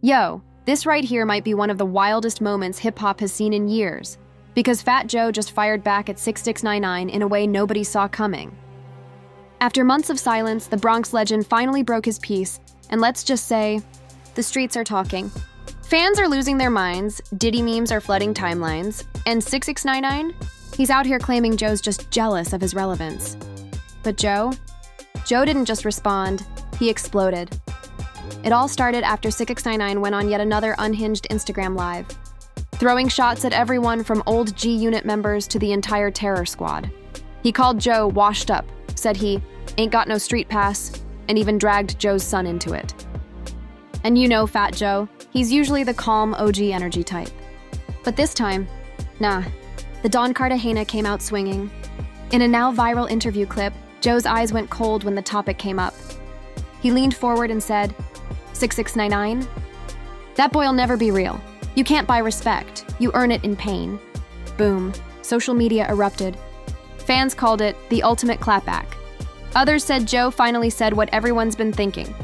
Yo, this right here might be one of the wildest moments hip-hop has seen in years, because Fat Joe just fired back at 6ix9ine in a way nobody saw coming. After months of silence, the Bronx legend finally broke his piece, and let's just say, the streets are talking. Fans are losing their minds, Diddy memes are flooding timelines, and 6ix9ine? He's out here claiming Joe's just jealous of his relevance. But Joe didn't just respond, he exploded. It all started after 6ix9ine went on yet another unhinged Instagram Live, throwing shots at everyone from old G-Unit members to the entire terror squad. He called Joe washed up, said he ain't got no street pass, and even dragged Joe's son into it. And you know Fat Joe, he's usually the calm OG energy type. But this time, nah, the Don Cartagena came out swinging. In a now viral interview clip, Joe's eyes went cold when the topic came up. He leaned forward and said, 6ix9ine? That boy'll never be real. You can't buy respect. You earn it in pain. Boom. Social media erupted. Fans called it the ultimate clapback. Others said Joe finally said what everyone's been thinking.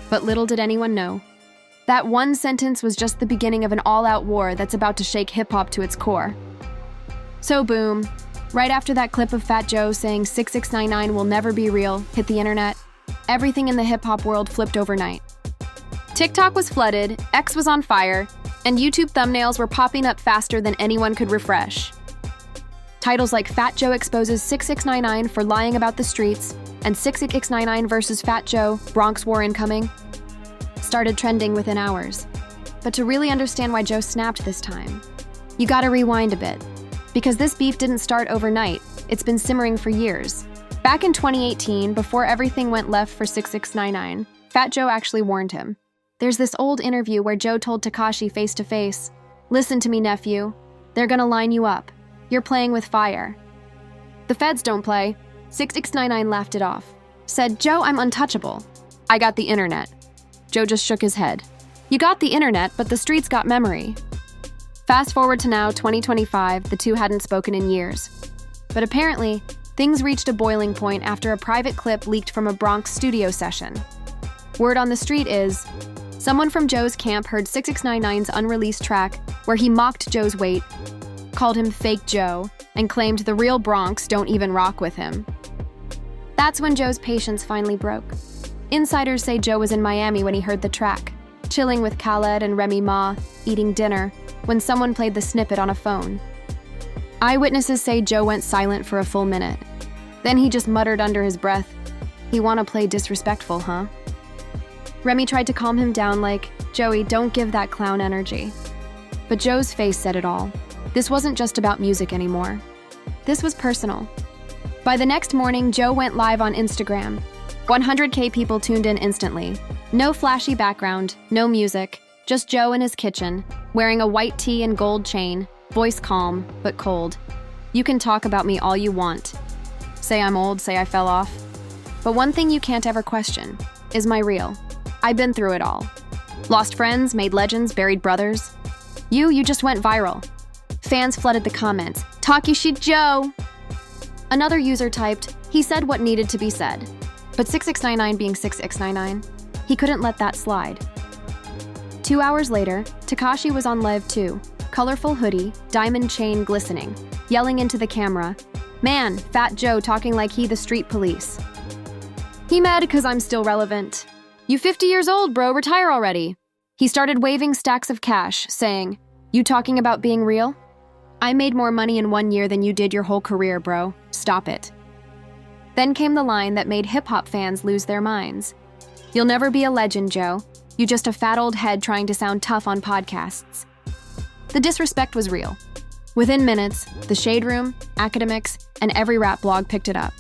But little did anyone know. That one sentence was just the beginning of an all-out war that's about to shake hip-hop to its core. So boom, right after that clip of Fat Joe saying 6ix9ine will never be real hit the internet, everything in the hip-hop world flipped overnight. TikTok was flooded, X was on fire, and YouTube thumbnails were popping up faster than anyone could refresh. Titles like Fat Joe exposes 6ix9ine for lying about the streets and 6ix9ine versus Fat Joe, Bronx War incoming, started trending within hours. But to really understand why Joe snapped this time, you gotta rewind a bit. Because this beef didn't start overnight, it's been simmering for years. Back in 2018, before everything went left for 6ix9ine, Fat Joe actually warned him. There's this old interview where Joe told Tekashi face to face, "Listen to me, nephew. They're gonna line you up. You're playing with fire." The feds don't play. 6ix9ine laughed it off. Said, "Joe, I'm untouchable. I got the internet." Joe just shook his head. You got the internet, but the streets got memory. Fast forward to now, 2025, the two hadn't spoken in years. But apparently, things reached a boiling point after a private clip leaked from a Bronx studio session. Word on the street is, someone from Joe's camp heard 6ix9ine's unreleased track where he mocked Joe's weight, called him fake Joe, and claimed the real Bronx don't even rock with him. That's when Joe's patience finally broke. Insiders say Joe was in Miami when he heard the track, chilling with Khaled and Remy Ma, eating dinner, when someone played the snippet on a phone. Eyewitnesses say Joe went silent for a full minute. Then he just muttered under his breath, "You wanna play disrespectful, huh?" Remy tried to calm him down like, "Joey, don't give that clown energy." But Joe's face said it all. This wasn't just about music anymore. This was personal. By the next morning, Joe went live on Instagram. 100K people tuned in instantly. No flashy background, no music, just Joe in his kitchen, wearing a white tee and gold chain, voice calm, but cold. You can talk about me all you want. Say I'm old, say I fell off. But one thing you can't ever question is my real. I've been through it all. Lost friends, made legends, buried brothers. You just went viral. Fans flooded the comments. Talk your shit, Joe! Another user typed, he said what needed to be said. But 6ix9ine being 6ix9ine, he couldn't let that slide. 2 hours later, Tekashi was on live too. Colorful hoodie, diamond chain glistening, yelling into the camera, "Man, Fat Joe talking like he the street police. He mad cause I'm still relevant. You 50 years old, bro, retire already." He started waving stacks of cash, saying, "You talking about being real? I made more money in 1 year than you did your whole career, bro. Stop it." Then came the line that made hip-hop fans lose their minds. "You'll never be a legend, Joe. You just a fat old head trying to sound tough on podcasts." The disrespect was real. Within minutes, the Shade Room, academics, and every rap blog picked it up.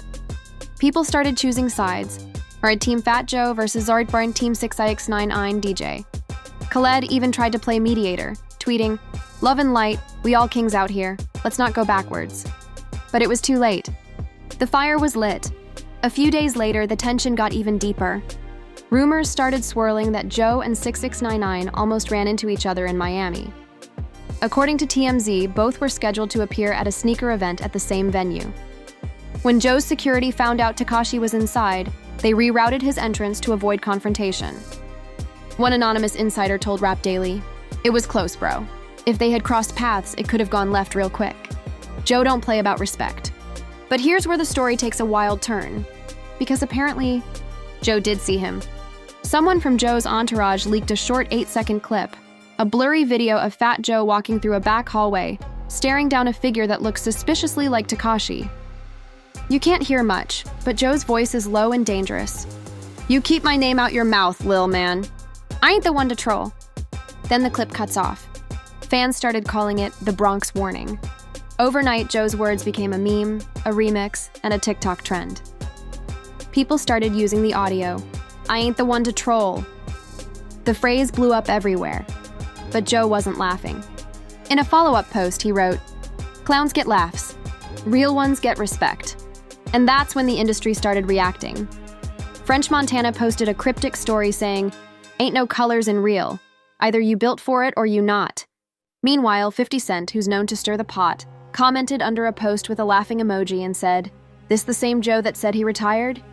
People started choosing sides. Or Team Fat Joe versus Zardbarn Team 6ix9ine DJ. Khaled even tried to play mediator, tweeting, "Love and light, we all kings out here. Let's not go backwards." But it was too late. The fire was lit. A few days later, the tension got even deeper. Rumors started swirling that Joe and 6ix9ine almost ran into each other in Miami. According to TMZ, both were scheduled to appear at a sneaker event at the same venue. When Joe's security found out Tekashi was inside, they rerouted his entrance to avoid confrontation. One anonymous insider told Rap Daily, "It was close, bro. If they had crossed paths, it could have gone left real quick. Joe don't play about respect." But here's where the story takes a wild turn. Because apparently, Joe did see him. Someone from Joe's entourage leaked a short 8-second clip, a blurry video of Fat Joe walking through a back hallway, staring down a figure that looks suspiciously like Tekashi. You can't hear much, but Joe's voice is low and dangerous. "You keep my name out your mouth, lil man. I ain't the one to troll." Then the clip cuts off. Fans started calling it the Bronx Warning. Overnight, Joe's words became a meme, a remix, and a TikTok trend. People started using the audio. "I ain't the one to troll." The phrase blew up everywhere, but Joe wasn't laughing. In a follow-up post, he wrote, "Clowns get laughs. Real ones get respect." And that's when the industry started reacting. French Montana posted a cryptic story saying, "Ain't no colors in real. Either you built for it or you not." Meanwhile, 50 Cent, who's known to stir the pot, commented under a post with a laughing emoji and said, "This the same Joe that said he retired?"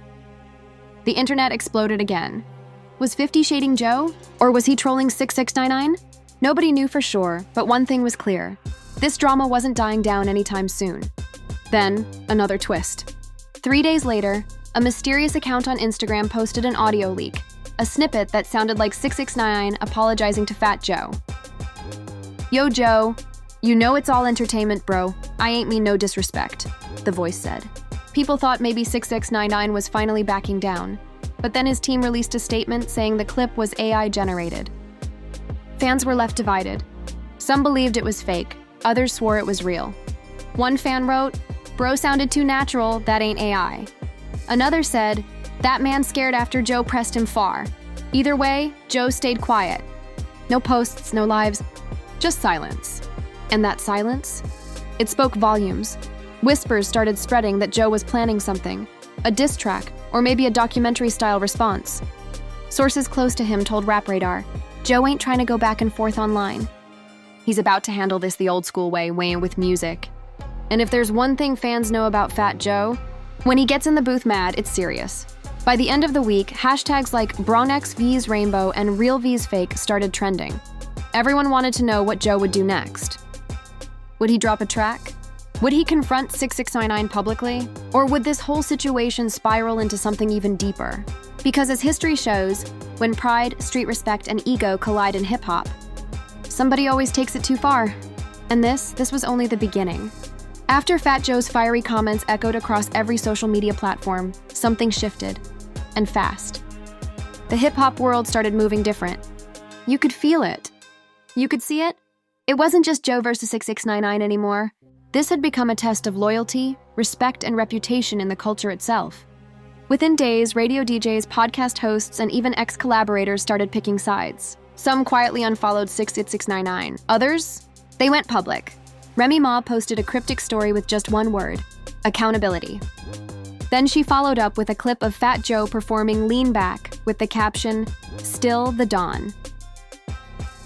The internet exploded again. Was 50 shading Joe? Or was he trolling 6ix9ine? Nobody knew for sure, but one thing was clear. This drama wasn't dying down anytime soon. Then, another twist. 3 days later, a mysterious account on Instagram posted an audio leak, a snippet that sounded like 6ix9ine apologizing to Fat Joe. "Yo, Joe, you know it's all entertainment, bro. I ain't mean no disrespect," the voice said. People thought maybe 6ix9ine was finally backing down, but then his team released a statement saying the clip was AI generated. Fans were left divided. Some believed it was fake, others swore it was real. One fan wrote, "Bro sounded too natural, that ain't AI." Another said, "That man scared after Joe pressed him far." Either way, Joe stayed quiet. No posts, no lives, just silence. And that silence? It spoke volumes. Whispers started spreading that Joe was planning something, a diss track, or maybe a documentary-style response. Sources close to him told Rap Radar, "Joe ain't trying to go back and forth online. He's about to handle this the old-school way, weighing with music." And if there's one thing fans know about Fat Joe, when he gets in the booth mad, it's serious. By the end of the week, hashtags like BronxV's Rainbow and RealV's Fake started trending. Everyone wanted to know what Joe would do next. Would he drop a track? Would he confront 6ix9ine publicly? Or would this whole situation spiral into something even deeper? Because as history shows, when pride, street respect, and ego collide in hip-hop, somebody always takes it too far. And this was only the beginning. After Fat Joe's fiery comments echoed across every social media platform, something shifted, and fast. The hip-hop world started moving different. You could feel it. You could see it. It wasn't just Joe versus 6ix9ine anymore. This had become a test of loyalty, respect, and reputation in the culture itself. Within days, radio DJs, podcast hosts, and even ex-collaborators started picking sides. Some quietly unfollowed 6ix9ine. Others? They went public. Remy Ma posted a cryptic story with just one word: accountability. Then she followed up with a clip of Fat Joe performing Lean Back with the caption, "Still the Dawn."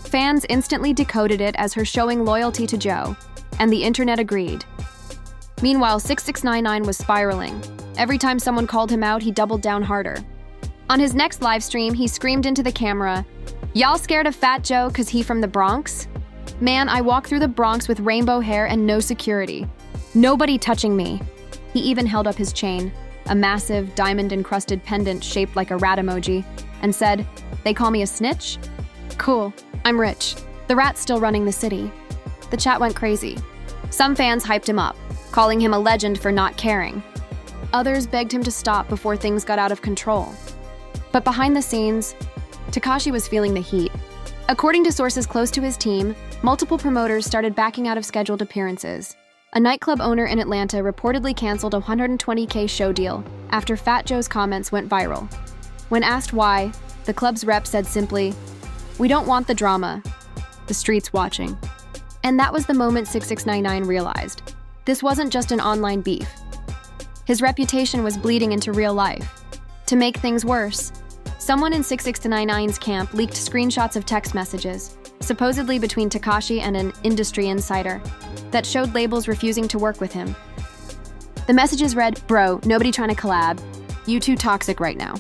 Fans instantly decoded it as her showing loyalty to Joe, and the internet agreed. Meanwhile, 6ix9ine was spiraling. Every time someone called him out, he doubled down harder. On his next live stream, he screamed into the camera, "Y'all scared of Fat Joe 'cause he from the Bronx? Man, I walk through the Bronx with rainbow hair and no security. Nobody touching me." He even held up his chain, a massive, diamond-encrusted pendant shaped like a rat emoji, and said, "They call me a snitch? Cool, I'm rich. The rat's still running the city." The chat went crazy. Some fans hyped him up, calling him a legend for not caring. Others begged him to stop before things got out of control. But behind the scenes, Tekashi was feeling the heat. According to sources close to his team, multiple promoters started backing out of scheduled appearances. A nightclub owner in Atlanta reportedly canceled a $120K show deal after Fat Joe's comments went viral. When asked why, the club's rep said simply, "We don't want the drama. The street's watching." And that was the moment 6ix9ine realized. This wasn't just an online beef. His reputation was bleeding into real life. To make things worse, someone in 6ix9ine's camp leaked screenshots of text messages, supposedly between Tekashi and an industry insider, that showed labels refusing to work with him. The messages read, "Bro, nobody trying to collab. You too toxic right now.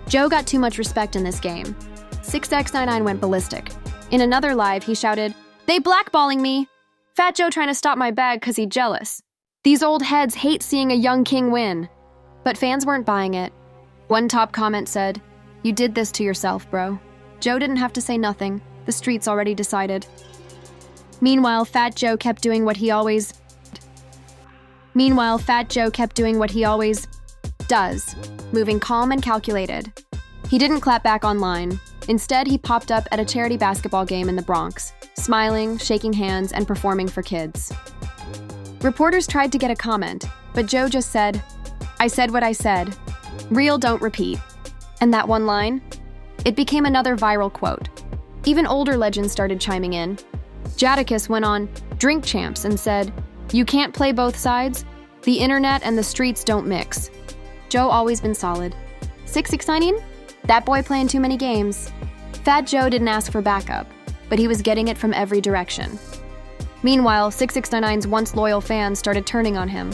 Joe got too much respect in this game." 6ix9ine went ballistic. In another live, he shouted, "They blackballing me! Fat Joe trying to stop my bag cause he jealous. These old heads hate seeing a young king win." But fans weren't buying it. One top comment said, "You did this to yourself, bro. Joe didn't have to say nothing. The streets already decided." Meanwhile, Fat Joe kept doing what he always does, moving calm and calculated. He didn't clap back online. Instead, he popped up at a charity basketball game in the Bronx, smiling, shaking hands, and performing for kids. Reporters tried to get a comment, but Joe just said, "I said what I said. Real, don't repeat." And that one line? It became another viral quote. Even older legends started chiming in. Jadakiss went on Drink Champs and said, "You can't play both sides. The internet and the streets don't mix." Joe always been solid. 6ix9ine? That boy playing too many games. Fat Joe didn't ask for backup, but he was getting it from every direction. Meanwhile, 6ix9ine's once loyal fans started turning on him.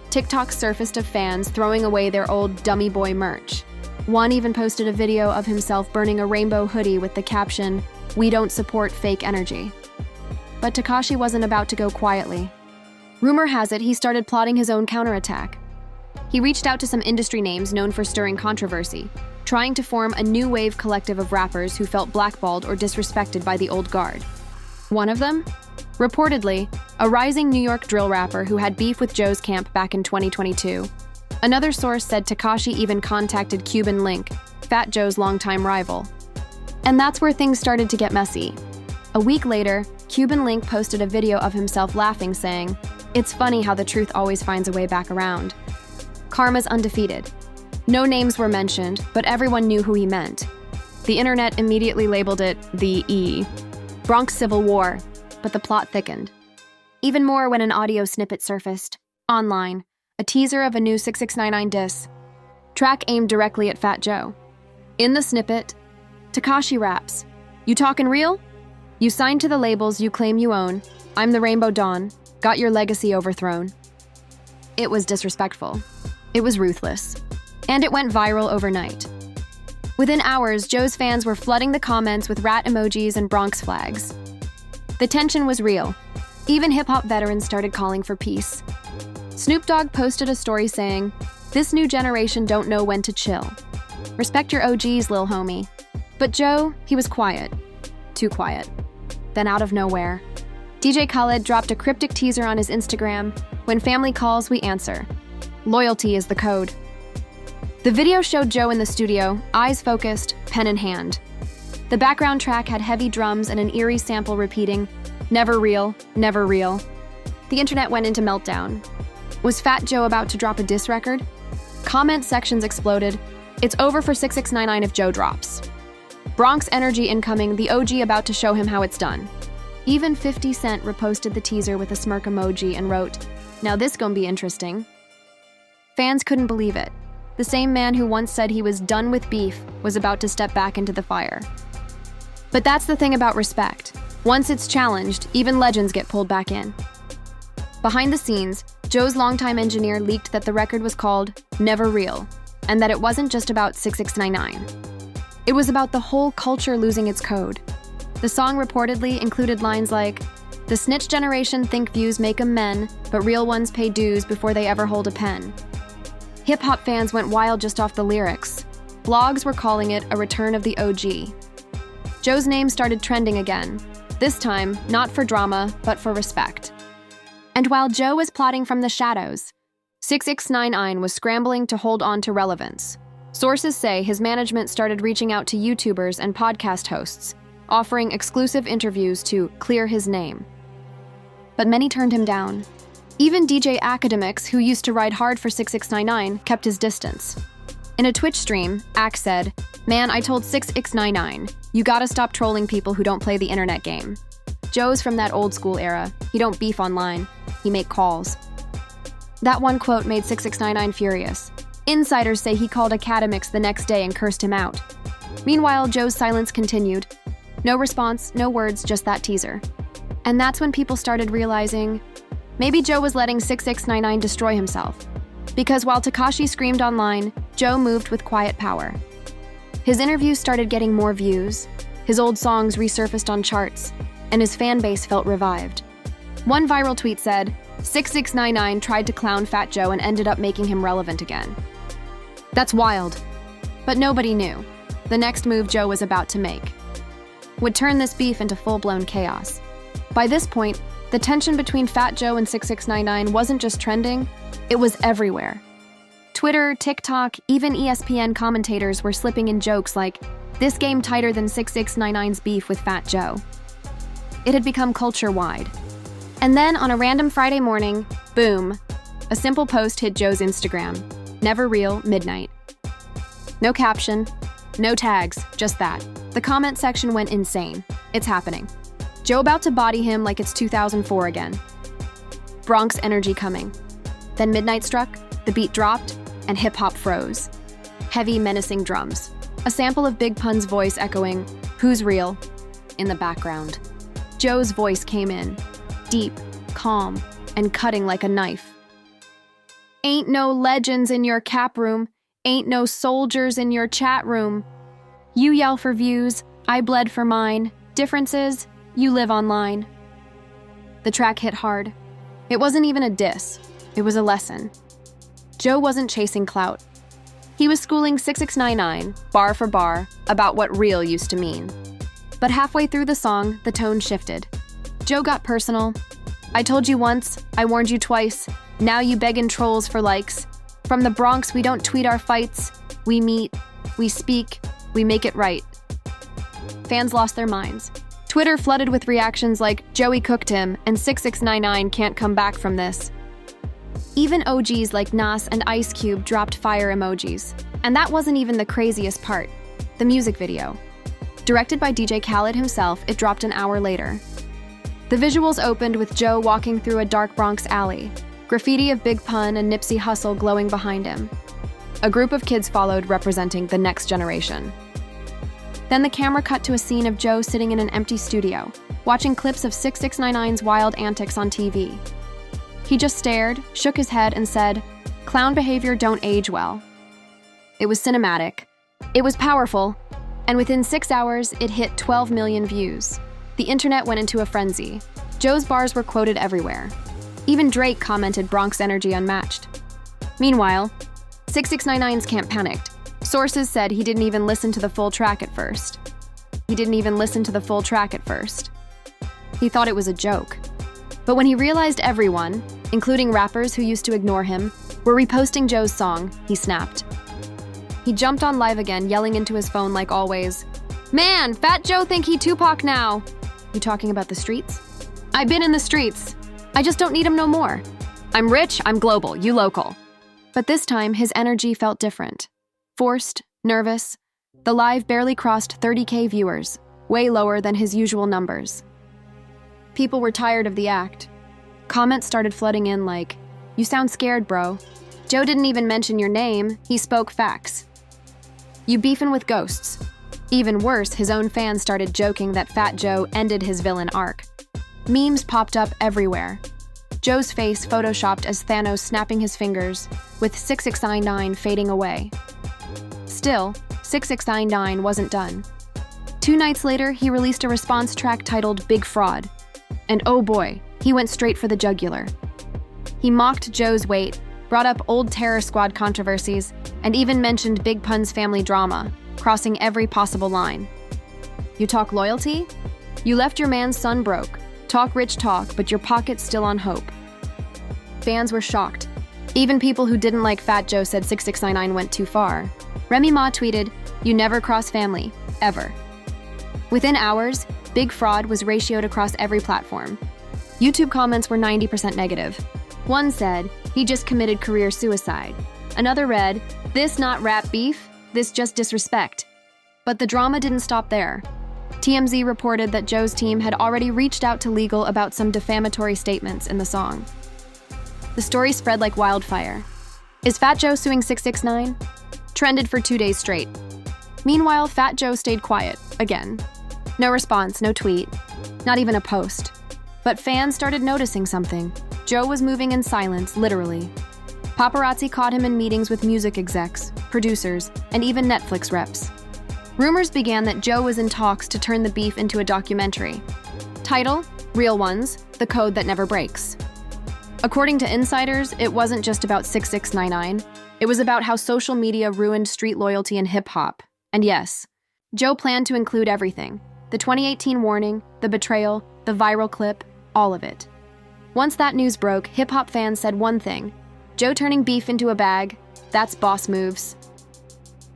TikTok surfaced of fans throwing away their old dummy boy merch. One even posted a video of himself burning a rainbow hoodie with the caption, "We don't support fake energy." But Tekashi wasn't about to go quietly. Rumor has it he started plotting his own counterattack. He reached out to some industry names known for stirring controversy, trying to form a new wave collective of rappers who felt blackballed or disrespected by the old guard. One of them? Reportedly, a rising New York drill rapper who had beef with Joe's camp back in 2022. Another source said Tekashi even contacted Cuban Link, Fat Joe's longtime rival. And that's where things started to get messy. A week later, Cuban Link posted a video of himself laughing, saying, "It's funny how the truth always finds a way back around." Karma's undefeated. No names were mentioned, but everyone knew who he meant. The internet immediately labeled it the Bronx Civil War, but the plot thickened. Even more when an audio snippet surfaced, online, a teaser of a new 6ix9ine diss, track aimed directly at Fat Joe. In the snippet, Tekashi raps, "You talkin' real? You signed to the labels you claim you own. I'm the Rainbow Dawn. Got your legacy overthrown." It was disrespectful. It was ruthless. And it went viral overnight. Within hours, Joe's fans were flooding the comments with rat emojis and Bronx flags. The tension was real. Even hip-hop veterans started calling for peace. Snoop Dogg posted a story saying, "This new generation don't know when to chill. Respect your OGs, lil homie." But Joe, he was quiet. Too quiet. Then out of nowhere, DJ Khaled dropped a cryptic teaser on his Instagram, "When family calls, we answer. Loyalty is the code." The video showed Joe in the studio, eyes focused, pen in hand. The background track had heavy drums and an eerie sample repeating, "Never real, never real." The internet went into meltdown. Was Fat Joe about to drop a diss record? Comment sections exploded. "It's over for 6ix9ine if Joe drops." Bronx energy incoming, the OG about to show him how it's done. Even 50 Cent reposted the teaser with a smirk emoji and wrote, "Now this gonna be interesting." Fans couldn't believe it. The same man who once said he was done with beef was about to step back into the fire. But that's the thing about respect. Once it's challenged, even legends get pulled back in. Behind the scenes, Joe's longtime engineer leaked that the record was called Never Real, and that it wasn't just about 6ix9ine. It was about the whole culture losing its code. The song reportedly included lines like, "The snitch generation think views make 'em men, but real ones pay dues before they ever hold a pen." Hip-hop fans went wild just off the lyrics. Blogs were calling it a return of the OG. Joe's name started trending again, this time not for drama, but for respect. And while Joe was plotting from the shadows, 6ix9ine was scrambling to hold on to relevance. Sources say his management started reaching out to YouTubers and podcast hosts, offering exclusive interviews to clear his name. But many turned him down. Even DJ Academics, who used to ride hard for 6ix9ine, kept his distance. In a Twitch stream, Ak said, "Man, I told 6ix9ine, you gotta stop trolling people who don't play the internet game. Joe's from that old school era. He don't beef online. He make calls." That one quote made 6ix9ine furious. Insiders say he called Academics the next day and cursed him out. Meanwhile, Joe's silence continued. No response, no words, just that teaser. And that's when people started realizing maybe Joe was letting 6ix9ine destroy himself. Because while Tekashi screamed online, Joe moved with quiet power. His interviews started getting more views, his old songs resurfaced on charts, and his fan base felt revived. One viral tweet said, 6ix9ine tried to clown Fat Joe and ended up making him relevant again. That's wild. But nobody knew the next move Joe was about to make would turn this beef into full-blown chaos. By this point, the tension between Fat Joe and 6ix9ine wasn't just trending, it was everywhere. Twitter, TikTok, even ESPN commentators were slipping in jokes like, "This game tighter than 6ix9ine's beef with Fat Joe." It had become culture-wide. And then on a random Friday morning, boom, a simple post hit Joe's Instagram. Never real, midnight. No caption, no tags, just that. The comment section went insane. It's happening. Joe about to body him like it's 2004 again. Bronx energy coming. Then midnight struck, the beat dropped, and hip-hop froze. Heavy, menacing drums. A sample of Big Pun's voice echoing, "Who's real?" in the background. Joe's voice came in, deep, calm, and cutting like a knife. "Ain't no legends in your cap room. Ain't no soldiers in your chat room. You yell for views, I bled for mine. Difference is, you live online." The track hit hard. It wasn't even a diss. It was a lesson. Joe wasn't chasing clout. He was schooling 6ix9ine, bar for bar, about what real used to mean. But halfway through the song, the tone shifted. Joe got personal. "I told you once, I warned you twice. Now you beggin' trolls for likes. From the Bronx, we don't tweet our fights. We meet, we speak, we make it right." Fans lost their minds. Twitter flooded with reactions like, "Joey cooked him, and 6ix9ine can't come back from this." Even OGs like Nas and Ice Cube dropped fire emojis. And that wasn't even the craziest part. The music video. Directed by DJ Khaled himself, it dropped an hour later. The visuals opened with Joe walking through a dark Bronx alley, graffiti of Big Pun and Nipsey Hussle glowing behind him. A group of kids followed, representing the next generation. Then the camera cut to a scene of Joe sitting in an empty studio, watching clips of 6ix9ine's wild antics on TV. He just stared, shook his head, and said, "Clown behavior don't age well." It was cinematic. It was powerful. And within 6 hours, it hit 12 million views. The internet went into a frenzy. Joe's bars were quoted everywhere. Even Drake commented Bronx energy unmatched. Meanwhile, 6ix9ine's camp panicked. Sources said he didn't even listen to the full track at first. He thought it was a joke. But when he realized everyone, including rappers who used to ignore him, were reposting Joe's song, he snapped. He jumped on live again, yelling into his phone like always, "Man, Fat Joe think he Tupac now." "You talking about the streets?" "I've been in the streets. I just don't need him no more. I'm rich, I'm global, you local." But this time, his energy felt different. Forced, nervous. The live barely crossed 30K viewers, way lower than his usual numbers. People were tired of the act. Comments started flooding in like, "You sound scared, bro. Joe didn't even mention your name, he spoke facts. You beefing with ghosts." Even worse, his own fans started joking that Fat Joe ended his villain arc. Memes popped up everywhere. Joe's face photoshopped as Thanos snapping his fingers, with 6ix9ine fading away. Still, 6ix9ine wasn't done. 2 nights later, he released a response track titled Big Fraud. And oh boy, he went straight for the jugular. He mocked Joe's weight, brought up old Terror Squad controversies, and even mentioned Big Pun's family drama, crossing every possible line. "You talk loyalty? You left your man's son broke. Talk rich talk, but your pocket's still on hope." Fans were shocked. Even people who didn't like Fat Joe said 6ix9ine went too far. Remy Ma tweeted, "You never cross family, ever." Within hours, Big Fraud was ratioed across every platform. YouTube comments were 90% negative. One said, "He just committed career suicide." Another read, "This not rap beef, this just disrespect." But the drama didn't stop there. TMZ reported that Joe's team had already reached out to legal about some defamatory statements in the song. The story spread like wildfire. Is Fat Joe suing 6ix9ine? Trended for 2 days straight. Meanwhile, Fat Joe stayed quiet, again. No response, no tweet, not even a post. But fans started noticing something. Joe was moving in silence, literally. Paparazzi caught him in meetings with music execs, producers, and even Netflix reps. Rumors began that Joe was in talks to turn the beef into a documentary. Title: Real Ones, The Code That Never Breaks. According to insiders, it wasn't just about 6ix9ine. It was about how social media ruined street loyalty in hip-hop. And yes, Joe planned to include everything. The 2018 warning, the betrayal, the viral clip, all of it. Once that news broke, hip-hop fans said one thing: Joe turning beef into a bag, that's boss moves.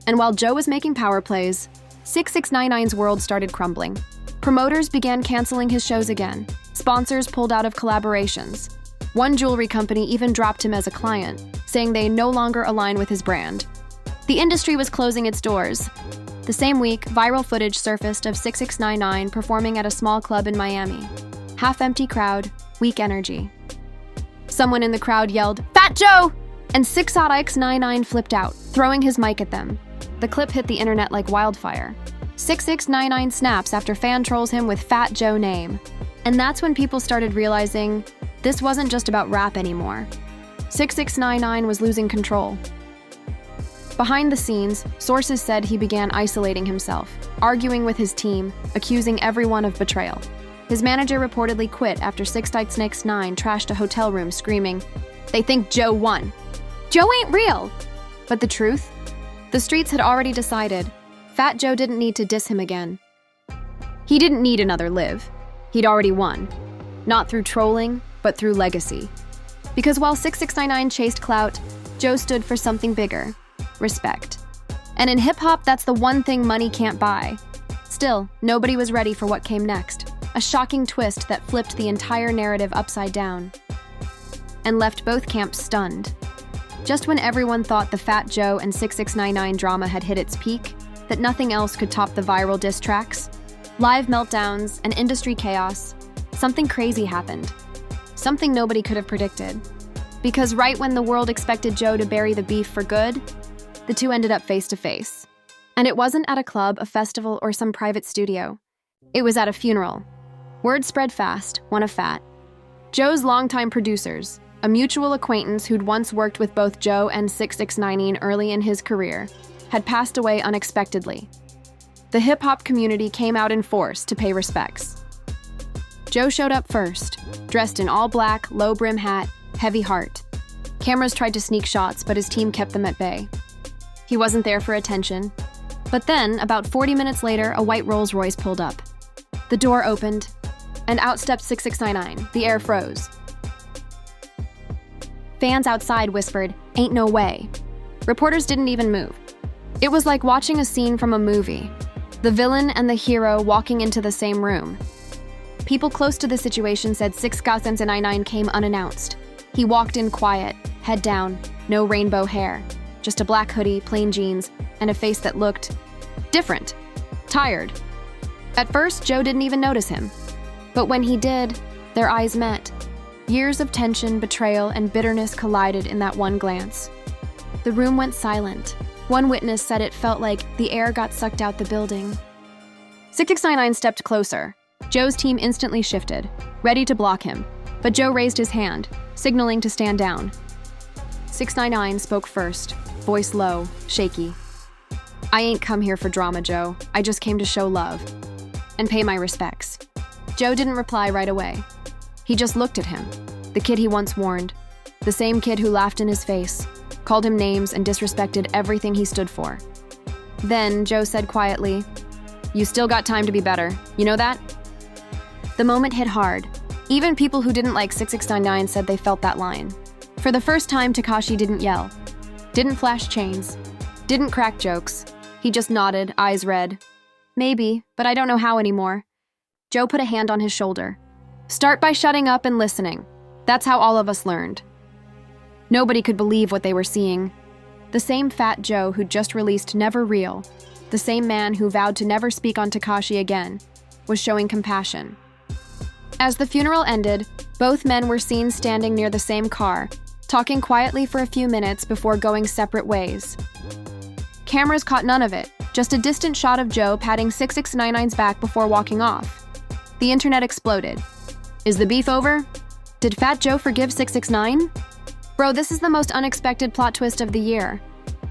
And while Joe was making power plays, 6ix9ine's world started crumbling. Promoters began canceling his shows again. Sponsors pulled out of collaborations. One jewelry company even dropped him as a client, saying they no longer align with his brand. The industry was closing its doors. The same week, viral footage surfaced of 6ix9ine performing at a small club in Miami. Half-empty crowd, weak energy. Someone in the crowd yelled, "Fat Joe!" And 6ix9ine flipped out, throwing his mic at them. The clip hit the internet like wildfire. 6ix9ine snaps after fan trolls him with Fat Joe name. And that's when people started realizing this wasn't just about rap anymore. 6ix9ine was losing control. Behind the scenes, sources said he began isolating himself, arguing with his team, accusing everyone of betrayal. His manager reportedly quit after 6ix9ine trashed a hotel room screaming, "They think Joe won. Joe ain't real!" But the truth? The streets had already decided. Fat Joe didn't need to diss him again. He didn't need another live. He'd already won. Not through trolling, but through legacy. Because while 6ix9ine chased clout, Joe stood for something bigger: respect. And in hip-hop, that's the one thing money can't buy. Still, nobody was ready for what came next. A shocking twist that flipped the entire narrative upside down and left both camps stunned. Just when everyone thought the Fat Joe and 6ix9ine drama had hit its peak, that nothing else could top the viral diss tracks, live meltdowns, and industry chaos, something crazy happened. Something nobody could have predicted. Because right when the world expected Joe to bury the beef for good, the two ended up face to face. And it wasn't at a club, a festival, or some private studio. It was at a funeral. Word spread fast, one of Fat Joe's longtime producers, a mutual acquaintance who'd once worked with both Joe and 6ix9ine early in his career, had passed away unexpectedly. The hip-hop community came out in force to pay respects. Joe showed up first, dressed in all black, low-brim hat, heavy heart. Cameras tried to sneak shots, but his team kept them at bay. He wasn't there for attention. But then, about 40 minutes later, a white Rolls Royce pulled up. The door opened, and out stepped 6ix9ine. The air froze. Fans outside whispered, "Ain't no way." Reporters didn't even move. It was like watching a scene from a movie. The villain and the hero walking into the same room. People close to the situation said 6ix9ine came unannounced. He walked in quiet, head down, no rainbow hair, just a black hoodie, plain jeans, and a face that looked different, tired. At first, Joe didn't even notice him. But when he did, their eyes met. Years of tension, betrayal, and bitterness collided in that one glance. The room went silent. One witness said it felt like the air got sucked out the building. 6ix9ine stepped closer. Joe's team instantly shifted, ready to block him, but Joe raised his hand, signaling to stand down. 6ix9ine spoke first, voice low, shaky. "I ain't come here for drama, Joe. I just came to show love and pay my respects." Joe didn't reply right away. He just looked at him, the kid he once warned, the same kid who laughed in his face, called him names, and disrespected everything he stood for. Then Joe said quietly, "You still got time to be better. You know that?" The moment hit hard. Even people who didn't like 6ix9ine said they felt that line. For the first time, Tekashi didn't yell, didn't flash chains, didn't crack jokes. He just nodded, eyes red. "Maybe, but I don't know how anymore." Joe put a hand on his shoulder. "Start by shutting up and listening. That's how all of us learned." Nobody could believe what they were seeing. The same Fat Joe who'd just released Never Real, the same man who vowed to never speak on Tekashi again, was showing compassion. As the funeral ended, both men were seen standing near the same car, talking quietly for a few minutes before going separate ways. Cameras caught none of it, just a distant shot of Joe patting 6ix9ine's back before walking off. The internet exploded. Is the beef over? Did Fat Joe forgive 6ix9ine? Bro, this is the most unexpected plot twist of the year.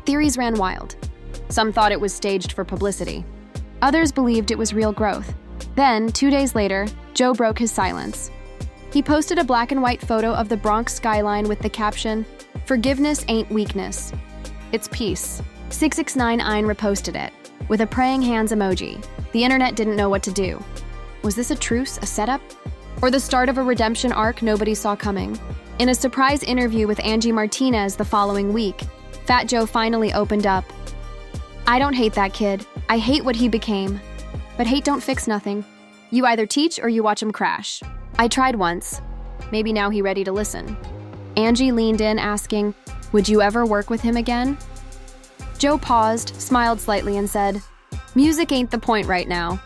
Theories ran wild. Some thought it was staged for publicity. Others believed it was real growth. Then, 2 days later, Joe broke his silence. He posted a black and white photo of the Bronx skyline with the caption, "Forgiveness ain't weakness, it's peace." 6ix9ine reposted it, with a praying hands emoji. The internet didn't know what to do. Was this a truce, a setup? Or the start of a redemption arc nobody saw coming? In a surprise interview with Angie Martinez the following week, Fat Joe finally opened up. "I don't hate that kid. I hate what he became. But hate don't fix nothing. You either teach or you watch him crash. I tried once. Maybe now he ready to listen." Angie leaned in, asking, "Would you ever work with him again?" Joe paused, smiled slightly, and said, "Music ain't the point right now.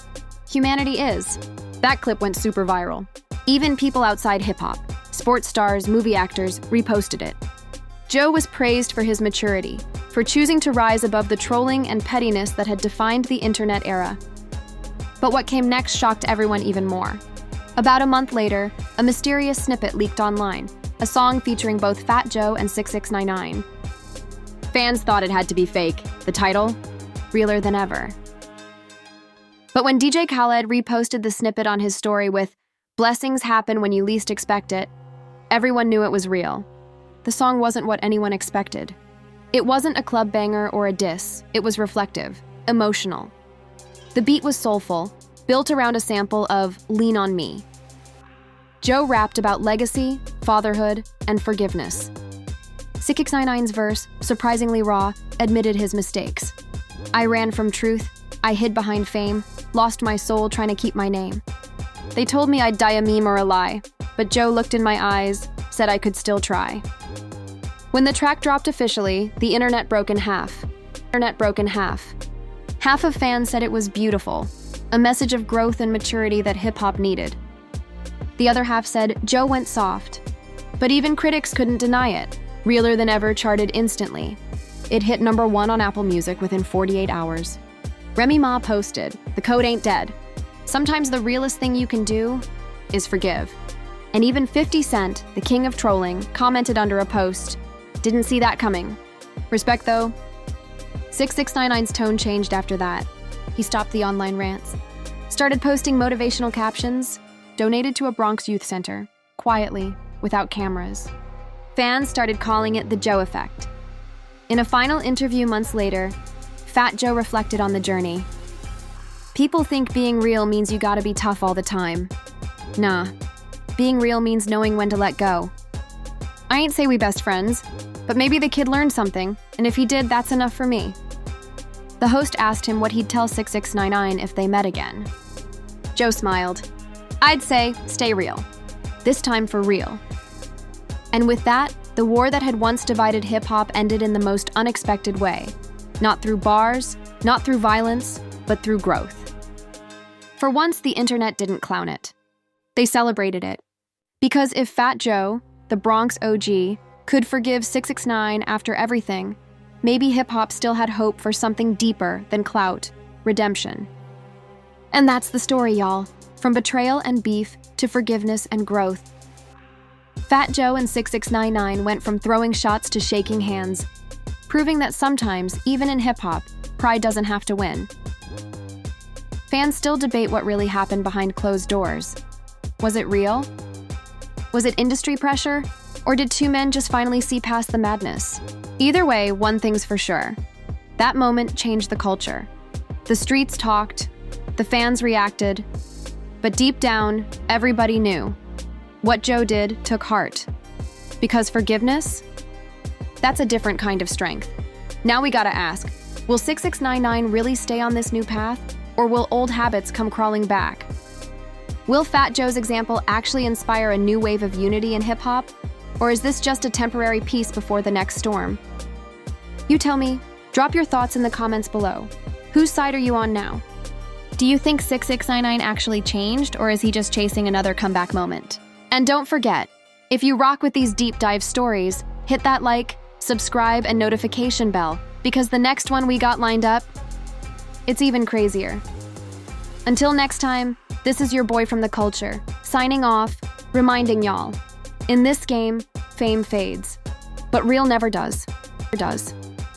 Humanity is." That clip went super viral. Even people outside hip-hop, sports stars, movie actors, reposted it. Joe was praised for his maturity, for choosing to rise above the trolling and pettiness that had defined the internet era. But what came next shocked everyone even more. About a month later, a mysterious snippet leaked online, a song featuring both Fat Joe and 6ix9ine. Fans thought it had to be fake. The title? Realer than ever. But when DJ Khaled reposted the snippet on his story with "Blessings happen when you least expect it," everyone knew it was real. The song wasn't what anyone expected. It wasn't a club banger or a diss. It was reflective, emotional. The beat was soulful, built around a sample of "Lean on Me." Joe rapped about legacy, fatherhood, and forgiveness. 6ix9ine's verse, surprisingly raw, admitted his mistakes. "I ran from truth, I hid behind fame, lost my soul trying to keep my name. They told me I'd die a meme or a lie, but Joe looked in my eyes, said I could still try." When the track dropped officially, the internet broke in half. Half of fans said it was beautiful, a message of growth and maturity that hip-hop needed. The other half said Joe went soft. But even critics couldn't deny it. Realer Than Ever charted instantly. It hit #1 on Apple Music within 48 hours. Remy Ma posted, "The code ain't dead. Sometimes the realest thing you can do is forgive." And even 50 Cent, the king of trolling, commented under a post, "Didn't see that coming. Respect though." 6ix9ine's tone changed after that. He stopped the online rants, started posting motivational captions, donated to a Bronx youth center, quietly, without cameras. Fans started calling it the Joe effect. In a final interview months later, Fat Joe reflected on the journey. "People think being real means you gotta be tough all the time. Nah, being real means knowing when to let go. I ain't say we best friends, but maybe the kid learned something, and if he did, that's enough for me." The host asked him what he'd tell 6ix9ine if they met again. Joe smiled. "I'd say, stay real. This time for real." And with that, the war that had once divided hip-hop ended in the most unexpected way. Not through bars, not through violence, but through growth. For once, the internet didn't clown it. They celebrated it. Because if Fat Joe, the Bronx OG, could forgive 6ix9ine after everything, maybe hip-hop still had hope for something deeper than clout, redemption. And that's the story, y'all. From betrayal and beef to forgiveness and growth. Fat Joe and 6ix9ine went from throwing shots to shaking hands, proving that sometimes, even in hip-hop, pride doesn't have to win. Fans still debate what really happened behind closed doors. Was it real? Was it industry pressure? Or did two men just finally see past the madness? Either way, one thing's for sure. That moment changed the culture. The streets talked, the fans reacted, but deep down, everybody knew. What Joe did took heart. Because forgiveness? That's a different kind of strength. Now we gotta ask, will 6ix9ine really stay on this new path? Or will old habits come crawling back? Will Fat Joe's example actually inspire a new wave of unity in hip-hop? Or is this just a temporary peace before the next storm? You tell me. Drop your thoughts in the comments below. Whose side are you on now? Do you think 6ix9ine actually changed, or is he just chasing another comeback moment? And don't forget, if you rock with these deep dive stories, hit that like, subscribe, and notification bell, because the next one we got lined up, it's even crazier. Until next time, this is your boy from the culture, signing off, reminding y'all, in this game, fame fades, but real never does.